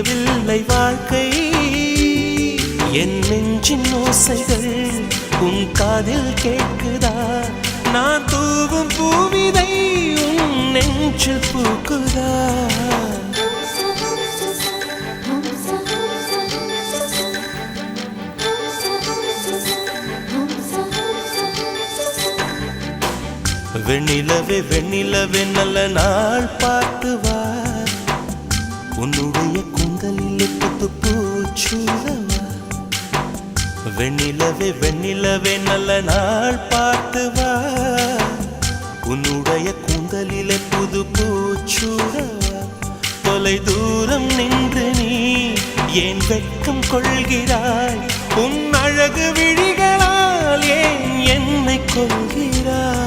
புரியவில்லை வாழ்க்கை என் நெஞ்சின் ஓசைகள் உன் காதில் கேட்குதா நான் தூவும் பூவிதை உன் நெஞ்சில் பூக்குதா வெண்ணிலவே வெண்ணிலவே நல்ல நாள் பார்த்து வா உன்னுடைய குந்தலிலே புத்து பூச்சூடவா வெண்ணிலவே வெண்ணிலவே நல்ல நாள் பார்த்து வா உன்னுடைய குந்தலிலே புது பூச்சூடவா தொலை தூரம் நின்று நீ ஏன் வெட்கம் கொள்கிறாய் உன் அழகு விழிகளால் ஏன் என்னை கொள்கிறாய்